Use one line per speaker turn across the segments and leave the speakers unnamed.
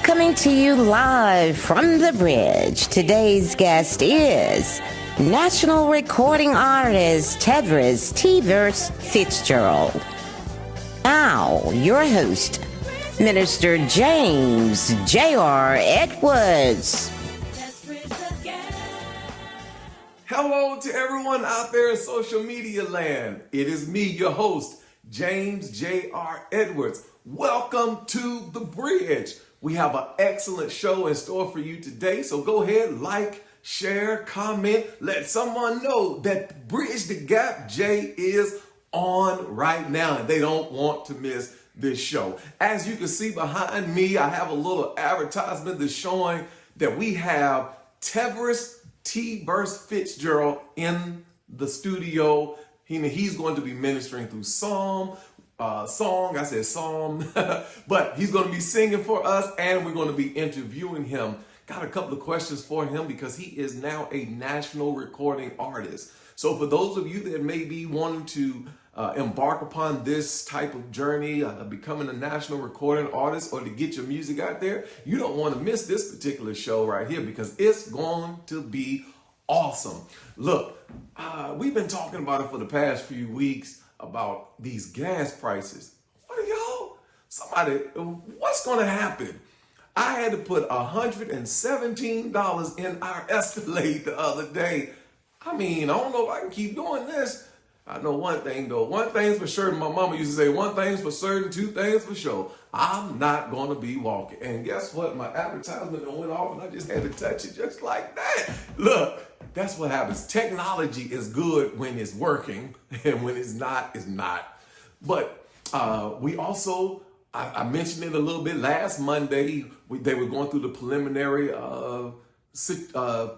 Coming to you live from the bridge, today's guest is national recording artist Tevris Fitzgerald. Now, your host, Minister James J.R. Edwards.
Hello to everyone out there in social media land. It is me, your host, James J.R. Edwards. Welcome to The Bridge. We have an excellent show in store for you today, so go ahead, like, share, comment, let someone know that Bridge the Gap J is on right now and they don't want to miss this show. As you can see behind me, I have a little advertisement that's showing that we have Tevris Fitzgerald in the studio. He's going to be ministering through psalm, but he's going to be singing for us and we're going to be interviewing him. Got a couple of questions for him because he is now a national recording artist. So for those of you that may be wanting to embark upon this type of journey, becoming a national recording artist or to get your music out there, you don't want to miss this particular show right here because it's going to be awesome. Look, we've been talking about it for the past few weeks about these gas prices. What are y'all? What's going to happen? I had to put $117 in our Escalade the other day. I don't know if I can keep doing this. I know one thing though. One thing's for certain. My mama used to say, one thing's for certain, two things for sure. I'm not going to be walking. And guess what? My advertisement went off and I just had to touch it just like that. Look, that's what happens. Technology is good when it's working and when it's not, it's not. But we also, I mentioned it a little bit last Monday. They were going through the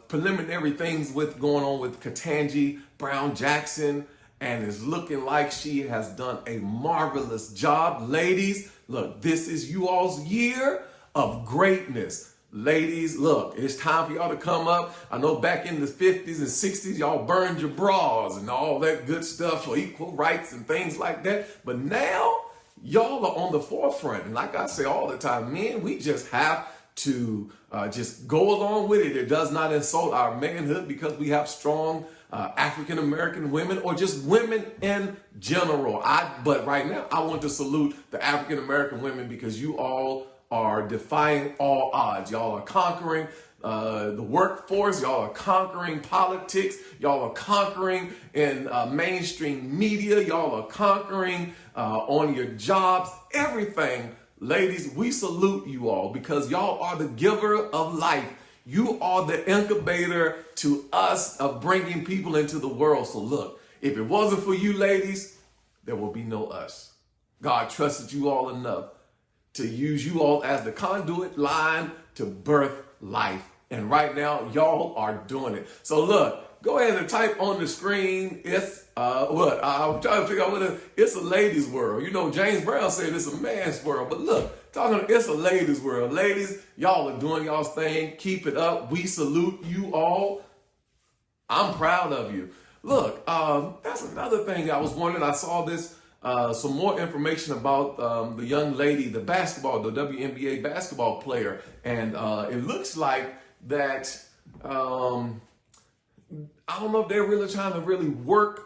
preliminary things with going on with Ketanji Brown Jackson. And it's looking like she has done a marvelous job. Ladies, look, this is you all's year of greatness. Ladies, look, it's time for y'all to come up. I know back in the 50s and 60s, y'all burned your bras and all that good stuff for equal rights and things like that. But now, y'all are on the forefront. And like I say all the time, men, we just have to just go along with it. It does not insult our manhood because we have strong African-American women or just women in general. But right now, I want to salute the African-American women because you all are defying all odds. Y'all are conquering the workforce. Y'all are conquering politics. Y'all are conquering in mainstream media. Y'all are conquering on your jobs, everything. Ladies, we salute you all because y'all are the giver of life. You are the incubator to us of bringing people into the world. So look, if it wasn't for you ladies, there will be no us. God trusted you all enough to use you all as the conduit line to birth life. And right now, y'all are doing it. So look, go ahead and type on the screen. It's I'm trying to figure out it's a ladies' world. You know, James Brown said it's a man's world. But look, it's a ladies' world. Ladies, y'all are doing y'all's thing. Keep it up. We salute you all. I'm proud of you. Look, that's another thing I was wondering. I saw this, some more information about the young lady, the WNBA basketball player. And it looks like that, I don't know if they're really trying to really work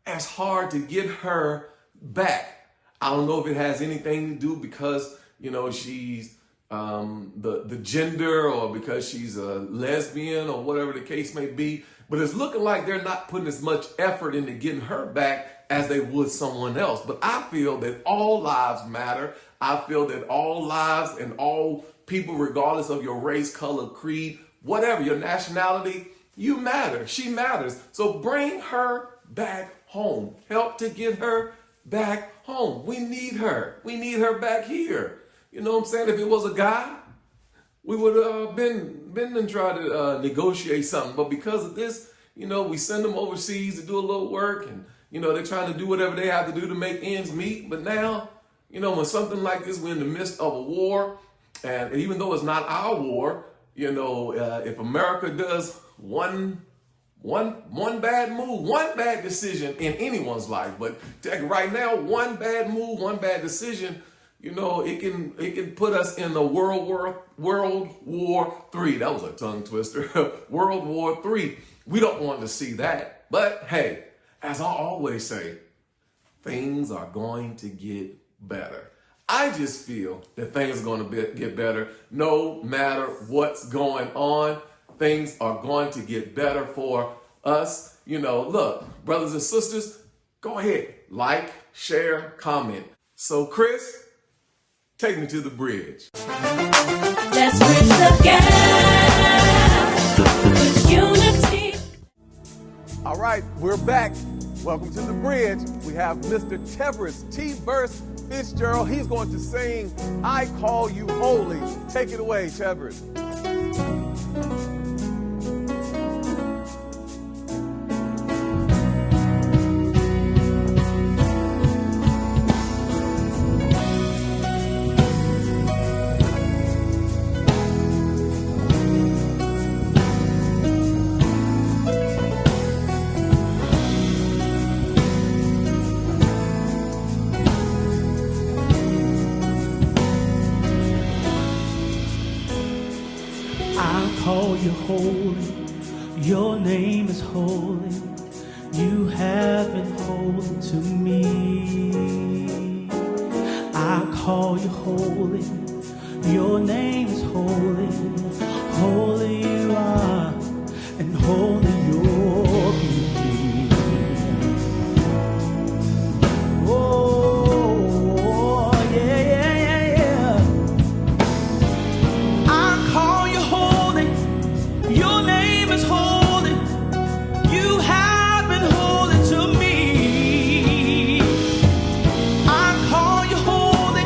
as hard to get her back. I don't know if it has anything to do because, you know, she's the gender or because she's a lesbian or whatever the case may be. But it's looking like they're not putting as much effort into getting her back as they would someone else. But I feel that all lives matter. I feel that all lives and all people, regardless of your race, color, creed, whatever, your nationality, you matter. She matters. So bring her back home. Help to get her back home. We need her. We need her back here. You know what I'm saying? If it was a guy, we would have been and tried to negotiate something. But because of this, you know, we send them overseas to do a little work and, you know, they're trying to do whatever they have to do to make ends meet. But now, you know, when something like this, we're in the midst of a war, and even though it's not our war, you know, if America does one bad move, one bad decision in anyone's life, but right now, one bad move, one bad decision, You know, it can put us in the World War III. That was a tongue twister. World War III. We don't want to see that. But hey, as I always say, things are going to get better. I just feel that things are going to get better no matter what's going on. Things are going to get better for us. You know, look, brothers and sisters, go ahead, like, share, comment. So, Chris, take me to the bridge.
Let's bridge the gap with unity.
All right, we're back. Welcome to the bridge. We have Mr. Tevris Fitzgerald. He's going to sing I Call You Holy. Take it away, Tevris.
Call you holy, your name is holy, you have been holy to me. I call you holy, your name is holy, holy you are, and holy you'll be. Oh, yeah, yeah, yeah, yeah. I call you holy. Your name is holy. You have been holy to me. I call you holy.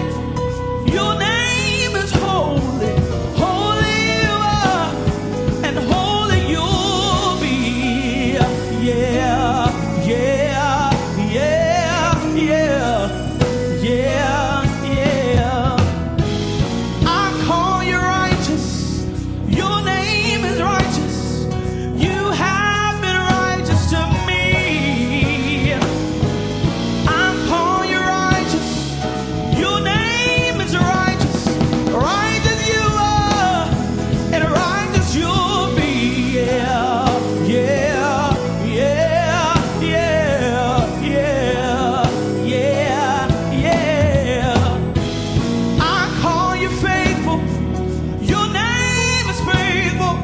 Your name is holy. Holy you are, and holy you'll be. Yeah, yeah, yeah, yeah, yeah, yeah. I call you righteous. Your name is righteous. You have been righteous to me. I call you righteous. Your name is righteous. Righteous you are, and righteous you'll be. Yeah, yeah, yeah, yeah, yeah, yeah, yeah. I call you faithful. Your name is faithful.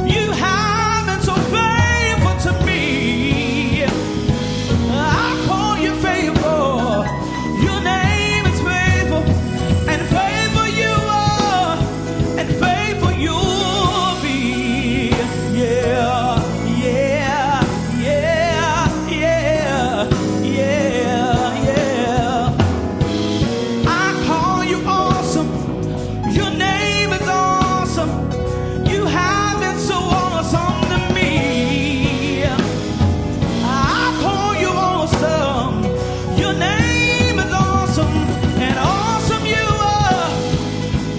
You have been so faithful to me. I call you faithful. Your name is faithful, and faithful you are, and faithful you'll be. Yeah, yeah, yeah, yeah, yeah, yeah. I call you awesome. Your name is awesome. You have been so awesome to me. I call you awesome. Your name is awesome, and awesome you are,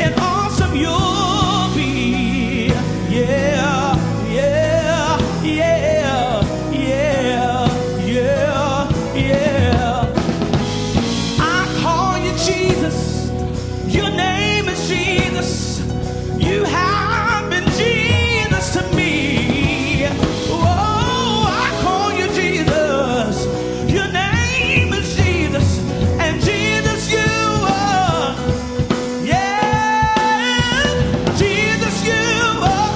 and awesome you'll be. Yeah, yeah, yeah, yeah, yeah, yeah. I call you Jesus. Your name is Jesus. You have been Jesus to me. Oh, I call you Jesus. Your name is Jesus, and Jesus you are. Yeah, Jesus you are.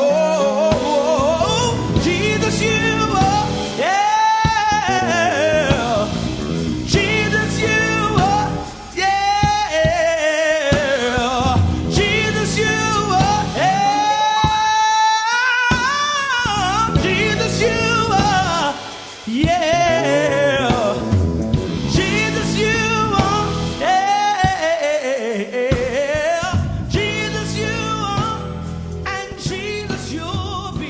Oh, Jesus you are. Yeah. Jesus, you are, yeah. Jesus, you are, yeah. Jesus, you are, yeah. Jesus, you are, yeah. Jesus, you are, and Jesus, you'll be.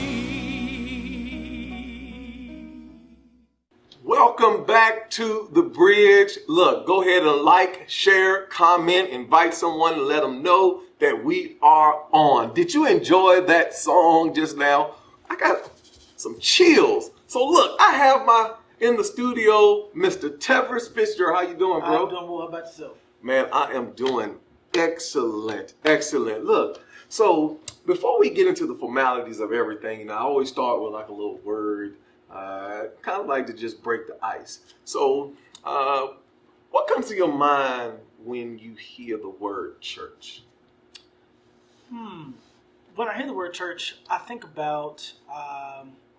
Welcome back to the bridge. Look, go ahead and like, share, comment, invite someone and let them know that we are on. Did you enjoy that song just now? I got some chills. So look, I have my In the studio, Mr. Tevris Fitzgerald. How you doing, bro?
I'm doing well. How about yourself?
Man, I am doing excellent. Excellent. Look, so before we get into the formalities of everything, I always start with like a little word, kind of like to just break the ice. So, what comes to your mind when you hear the word church?
When I hear the word church, I think about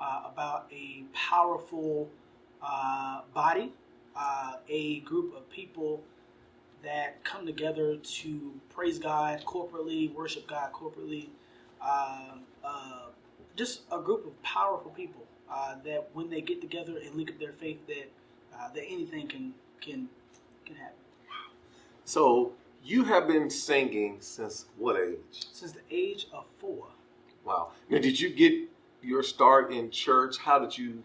a powerful body, a group of people that come together to praise God corporately, worship God corporately. Just a group of powerful people that, when they get together and link up their faith, that anything can happen.
So you have been singing since what age?
Since the age of 4.
Wow. Now, did you get your start in church? How did you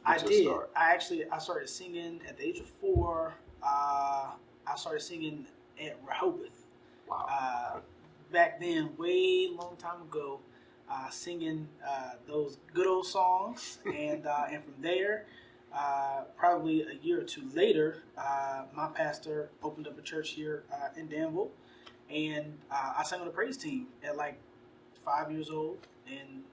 get your start?
I started singing at the age of 4. I started singing at Rehoboth.
Wow.
Back then, way long time ago, singing those good old songs, and from there, probably a year or two later, my pastor opened up a church here in Danville, and I sang on the praise team at like 5 years old, and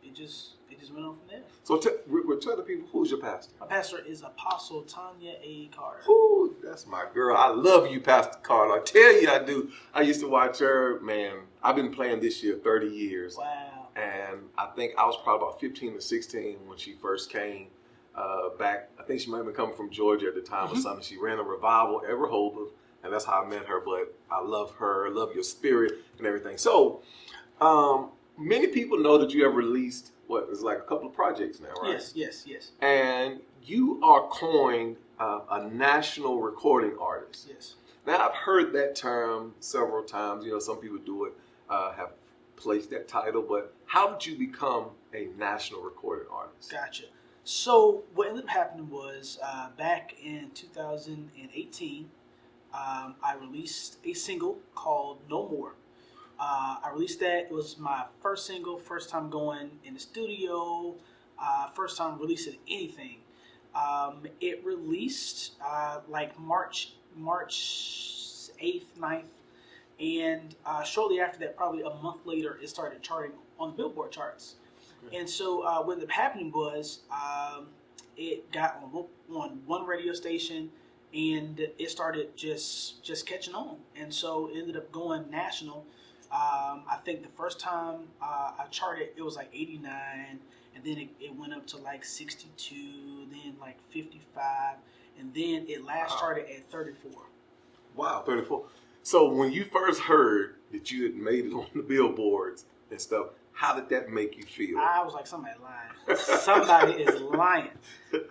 it just went on from there.
So tell the people, who's your pastor?
My pastor is Apostle Tanya A. Carter.
Ooh, that's my girl. I love you, Pastor Carter. I tell you I do. I used to watch her, man. I've been playing this year 30 years.
Wow.
And I think I was probably about 15 or 16 when she first came back. I think she might have been coming from Georgia at the time or something. She ran a revival at Rehoboth, and that's how I met her. But I love her. I love your spirit and everything. So many people know that you have released, it's like a couple of projects now, right?
Yes.
And you are coined a national recording artist.
Yes.
Now, I've heard that term several times. Some people do it, have placed that title, but how did you become a national recording artist?
Gotcha. So what ended up happening was back in 2018, I released a single called No More. I released that. It was my first single, first time going in the studio, first time releasing anything. It released like March 8th, 9th, and shortly after that, probably a month later, it started charting on the Billboard charts. Okay. And so what ended up happening was it got on one radio station, and it started just catching on. And so it ended up going national. I think the first time I charted, it was like 89, and then it went up to like 62, then like 55, and then it last charted at 34. Wow,
34. So when you first heard that you had made it on the billboards and stuff, how did that make you feel?
I was like, somebody lying. Somebody is lying.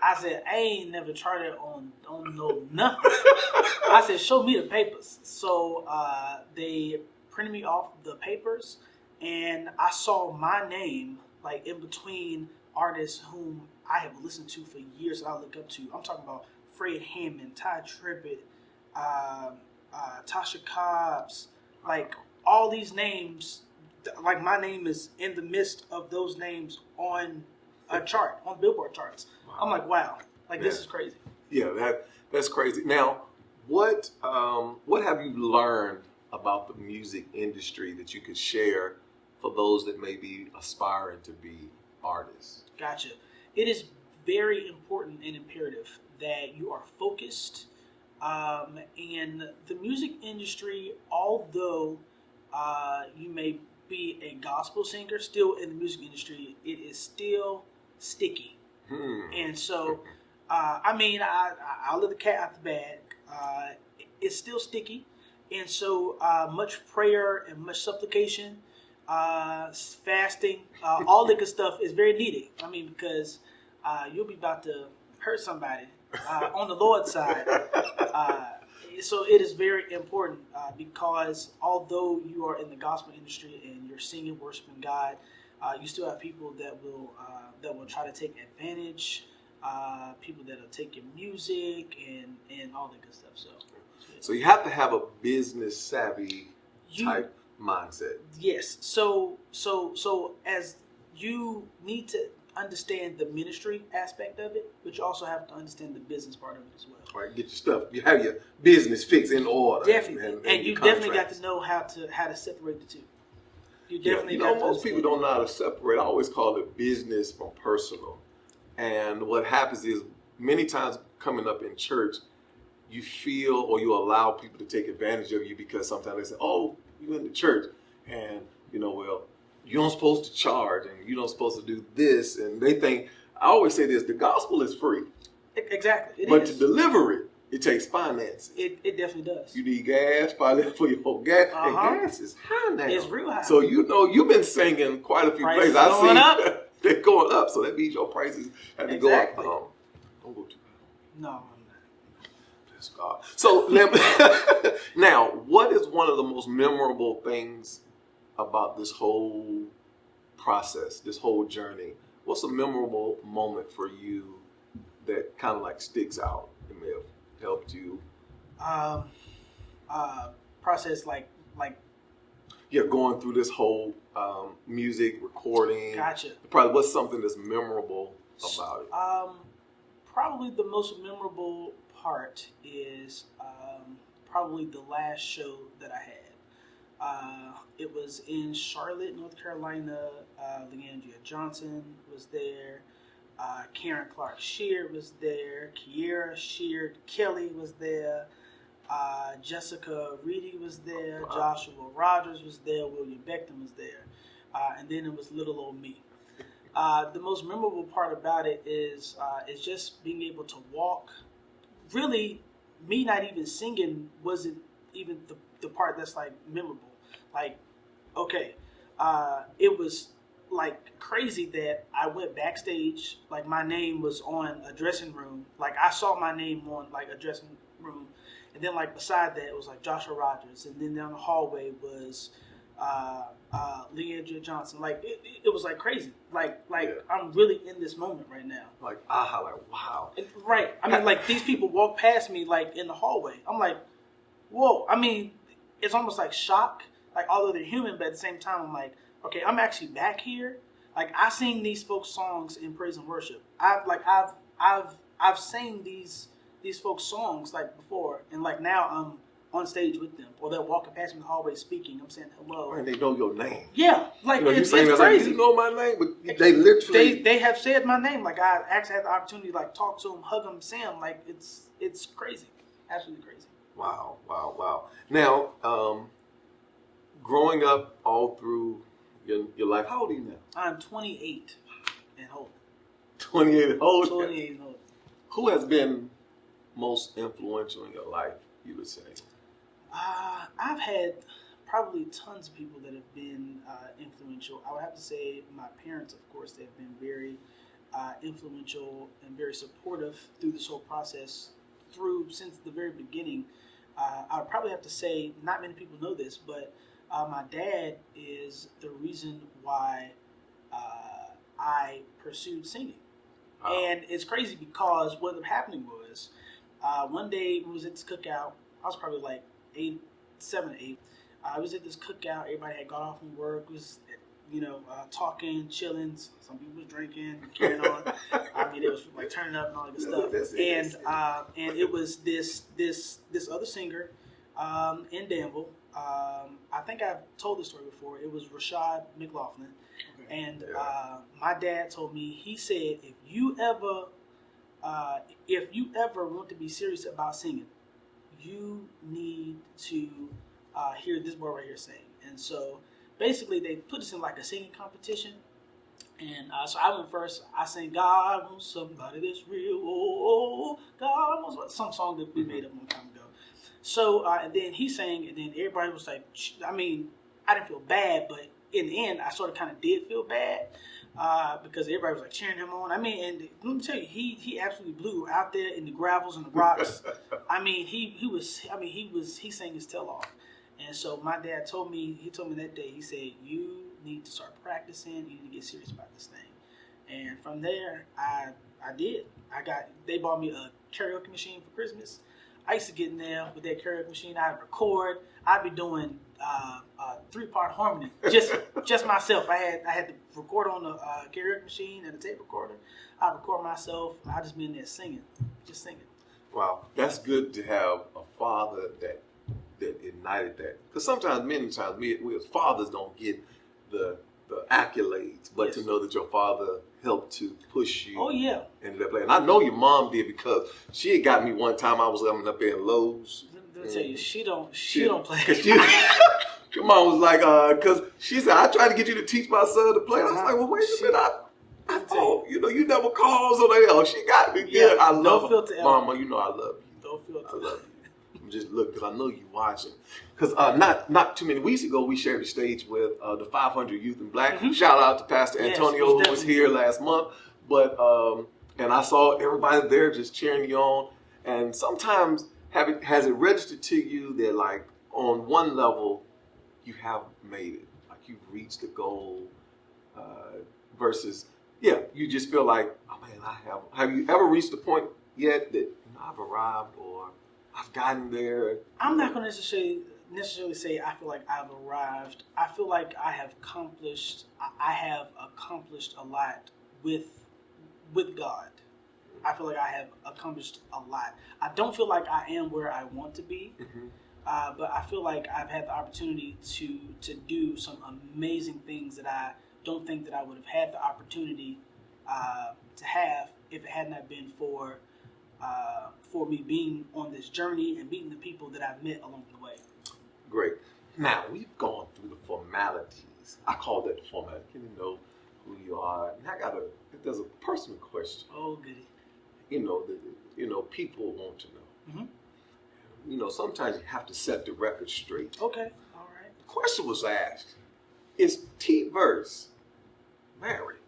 I said, I ain't never charted on no nothing. I said, show me the papers. So they printed me off the papers, and I saw my name like in between artists whom I have listened to for years that I look up to. I'm talking about Fred Hammond, Ty Tribbett, Tasha Cobbs, like all these names. Like my name is in the midst of those names on a chart, on Billboard charts. Wow. I'm like, wow, like this is crazy.
Yeah, that's crazy. Now, what have you learned about the music industry that you could share for those that may be aspiring to be artists?
Gotcha. It is very important and imperative that you are focused. And the music industry, although you may be a gospel singer, still in the music industry, it is still sticky. And so, I'll let the cat out the bag. It's still sticky. And so much prayer and much supplication, fasting, all that good stuff is very needed. I mean, because you'll be about to hurt somebody on the Lord's side. So it is very important because although you are in the gospel industry and you're singing, worshiping God, you still have people that will try to take advantage, people that will take your music and all that good stuff.
So you have to have a business savvy type mindset.
Yes. So as you need to understand the ministry aspect of it, but you also have to understand the business part of it as well.
All right, get your stuff. You have your business fixed in order.
Definitely, and you definitely got to know how to separate the two. You definitely
most people don't know how to separate. I always call it business from personal. And what happens is many times coming up in church, you feel or you allow people to take advantage of you because sometimes they say, "Oh, you in the church," and well, you don't supposed to charge and you don't supposed to do this, and they think. I always say this: the gospel is free.
Exactly,
but to deliver it, it takes finance.
It definitely does.
You need gas, probably for your whole gas, and gas is high now.
It's real high.
So you've been singing quite a few places.
I see up.
They're going up, so that means your prices have to go up. Don't go too high.
No, I'm not.
Bless God. So now, what is one of the most memorable things about this whole process, this whole journey? What's a memorable moment for you that kind of like sticks out and may have helped you?
Process like.
Yeah, going through this whole music recording.
Gotcha.
Probably what's something that's memorable about it?
Probably the most memorable part is probably the last show that I had. It was in Charlotte, North Carolina. Leandria Johnson was there. Karen Clark Sheard was there. Kiera Sheard Kelly was there. Jessica Reedy was there. Wow. Joshua Rogers was there. William Beckton was there. And then it was little old me. The most memorable part about it is just being able to walk. Really, me not even singing wasn't even the part that's like memorable. Like, okay, it was like crazy that I went backstage. Like my name was on a dressing room. Like I saw my name on like a dressing room. And then, like, beside that, it was, like, Joshua Rogers. And then down the hallway was Leandria Johnson. Like, it was, like, crazy. Like I'm really in this moment right now.
Like, wow.
And, right. I mean, like, these people walk past me, like, in the hallway. I'm like, whoa. I mean, it's almost like shock. Like, although they're human, but at the same time, I'm like, okay, I'm actually back here. Like, I sing these folks' songs in praise and worship. I've sang these folks' songs like before, and like now I'm on stage with them, or they're walking past me in the hallway speaking. I'm saying hello,
and they know your name.
Yeah, like it's
crazy.
Like,
you know my name, but they literally
they have said my name. Like I actually had the opportunity to like talk to them, hug them, see them. Like it's crazy, absolutely crazy.
Wow. Now, growing up all through your life, how old are you now?
I'm 28 and old.
28 and old.
28 and old.
Who has been most influential in your life, you would say?
I've had probably tons of people that have been influential. I would have to say my parents, of course, they've been very influential and very supportive through this whole process since the very beginning. I would probably have to say, not many people know this, but my dad is the reason why I pursued singing. Oh. And it's crazy because what was happening was one day we was at this cookout. I was probably like 7 or 8. I was at this cookout. Everybody had got off from work. It was, talking, chilling. Some people was drinking, carrying on. I mean, it was like turning up and all that good stuff. And it was this other singer in Danville. I think I've told this story before. It was Rashad McLaughlin. Okay. And my dad told me, he said, if you ever want to be serious about singing, you need to hear this boy right here sing. And so basically they put us in like a singing competition. And so I went first. I sang, God wants somebody that's real. Oh, God wants some song that we made up a long time ago. So, and then he sang, and then everybody was like, I mean, I didn't feel bad, but in the end, I sort of kind of did feel bad because everybody was like cheering him on. I mean, and let me tell you, he absolutely blew out there in the gravels and the rocks. I mean, he sang his tail off. And so my dad told me that day, he said, you need to start practicing, you need to get serious about this thing. And from there, I did. They bought me a karaoke machine for Christmas. I used to get in there with that karaoke machine. I'd record. I'd be doing 3-part harmony, just myself. I had to record on the karaoke machine and the tape recorder. I record myself. I just be in there singing, just singing.
Wow, that's good to have a father that ignited that. Because many times, we as fathers don't get the accolades, but to know that your father helped to push you.
Oh yeah.
Into that play, and I know your mom did because she had got me one time. I was coming up there in Lowe's.
Let me tell you, she don't play.
Your mom was like, because she said, I tried to get you to teach my son to play. And I was like, well, wait a minute. I thought, you never called. So like, oh, she got me good. I love her. Mama, I love you.
Don't filter.
I love you. I'm just look, because I know you watching. Because not too many weeks ago, we shared the stage with the 500 Youth in Black. Mm-hmm. Shout out to Pastor Antonio, who was here last month. But and I saw everybody there just cheering you on. And sometimes has it registered to you that, like, on one level, you have made it, like you've reached the goal, versus, you just feel like, oh man, have you ever reached the point yet that I've arrived or I've gotten there?
I'm not going to necessarily say I feel like I've arrived. I feel like I have accomplished a lot with God. I feel like I have accomplished a lot. I don't feel like I am where I want to be. Mm-hmm. But I feel like I've had the opportunity to do some amazing things that I don't think that I would have had the opportunity to have if it had not been for me being on this journey and meeting the people that I've met along the way.
Great. Now, we've gone through the formalities. I call that the formality. You know who you are. And there's a personal question.
Oh, goody.
People want to know. Mm-hmm. Sometimes you have to set the record straight.
Okay, all right.
The question was asked, is Tevris married?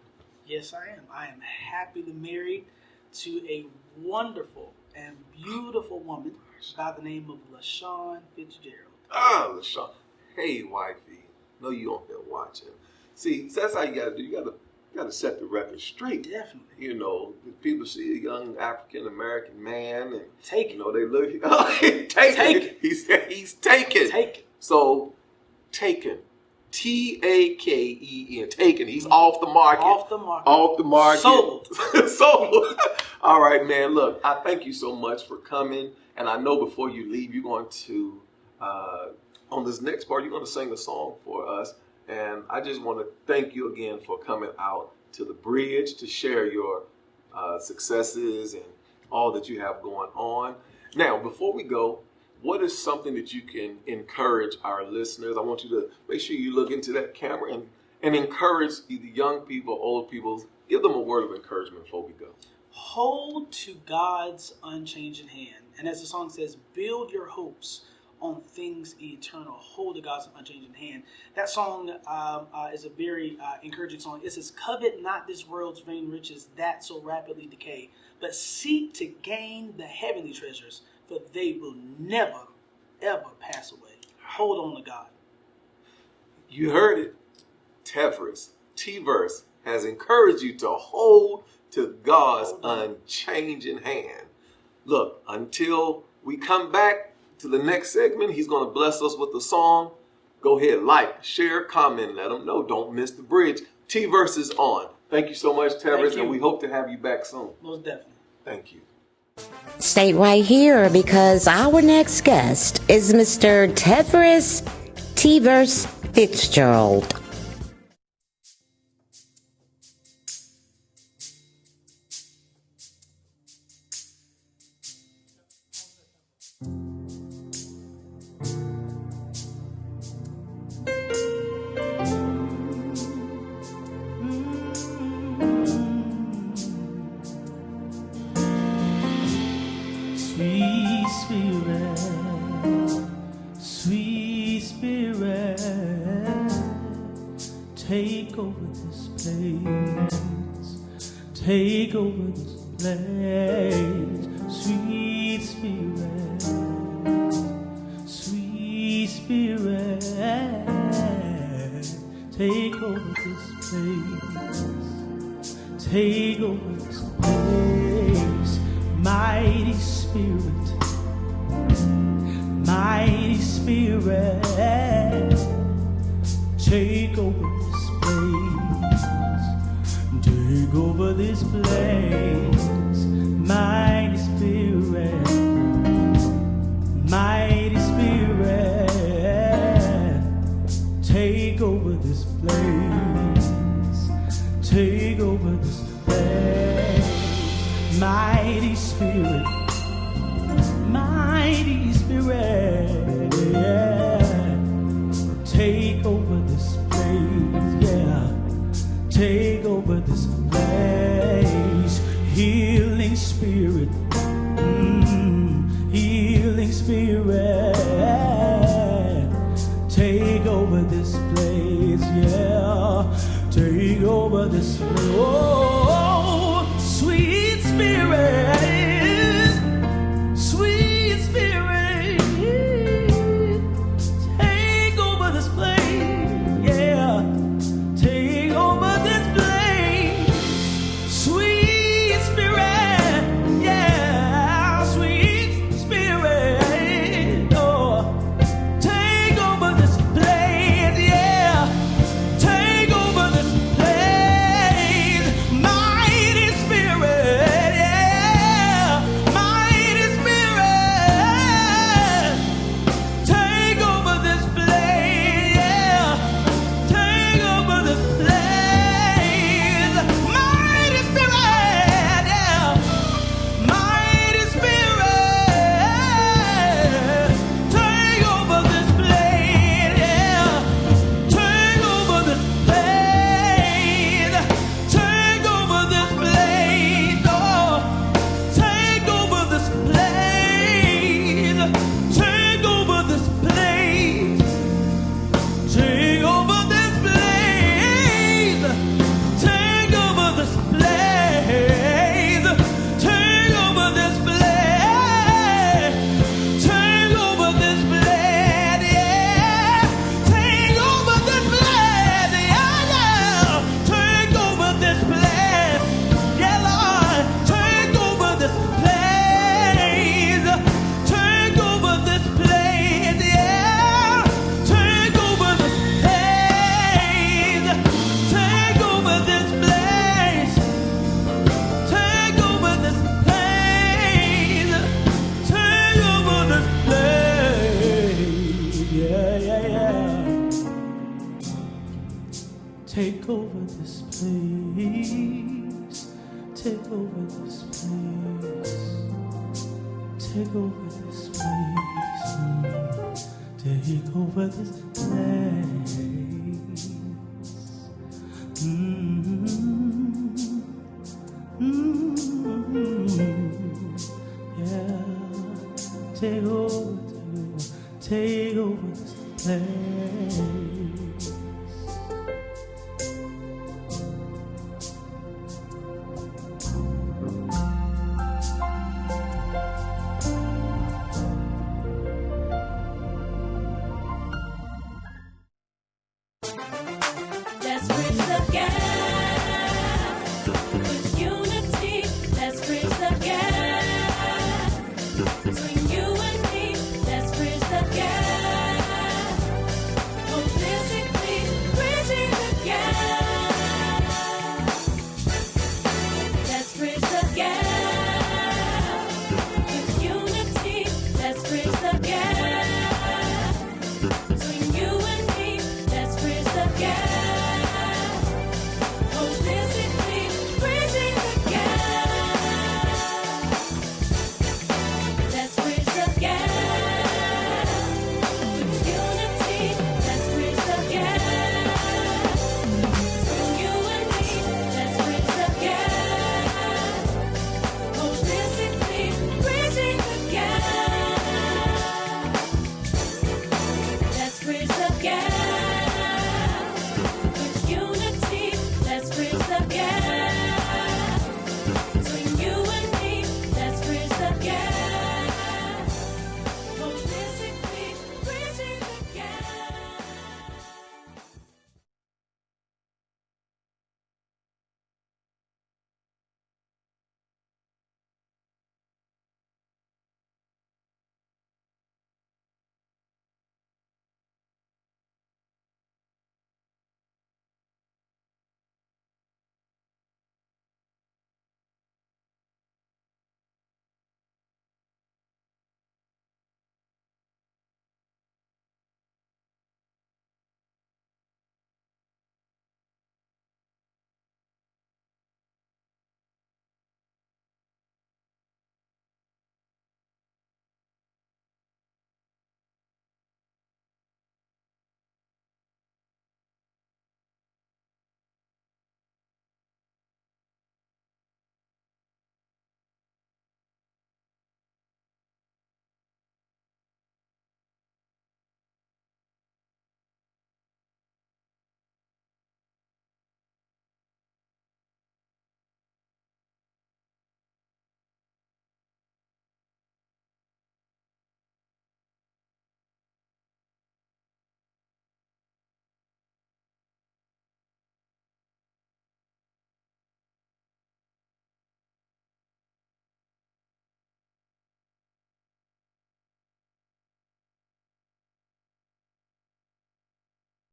Yes, I am. I am happily married to a wonderful and beautiful woman by the name of Tevris Fitzgerald.
Ah, LaShawn. Hey, wifey. No, you on there watching. See, that's how you got to do. You got to set the record straight.
Definitely.
People see a young African American man and
take it.
They look. Take it. He's taken.
Take it.
So, taken. Taken. Taken. He's off the market.
Off the market.
Off the market.
Sold.
Sold. All right, man. Look, I thank you so much for coming. And I know before you leave, you're going to, on this next part, you're going to sing a song for us. And I just want to thank you again for coming out to the bridge to share your successes and all that you have going on. Now, before we go, what is something that you can encourage our listeners? I want you to make sure you look into that camera and encourage either young people, old people. Give them a word of encouragement before we go.
Hold to God's unchanging hand. And as the song says, build your hopes on things eternal. Hold to God's unchanging hand. That song is a very encouraging song. It says, covet not this world's vain riches that so rapidly decay, but seek to gain the heavenly treasures, for they will never, ever pass away. Hold on to God.
You heard it. Tevris has encouraged you to hold to God's unchanging hand. Look, until we come back to the next segment, he's going to bless us with the song. Go ahead, like, share, comment, let them know. Don't miss the bridge. Tevris is on. Thank you so much, Tevris, and we hope to have you back soon.
Most definitely.
Thank you.
Stay right here because our next guest is Mr. Tevris Fitzgerald.
Sweet Spirit, take over this place, take over this place. Sweet Spirit, take over this place, take over this place. Mighty Spirit, Spirit, take over this place. Take over this place. Mighty Spirit, mighty Spirit, take over this place. Take over this place. Mighty Spirit, mighty Spirit, take over this place, yeah. Take over this place. Healing Spirit, healing Spirit, take over this place, yeah. Take over this place. Oh, sweet Spirit. Take over this place. Take over this place. Take over this place. Take over this place. Yeah. Take over this place.
Let's bridge the gap with unity. Let's bridge the gap between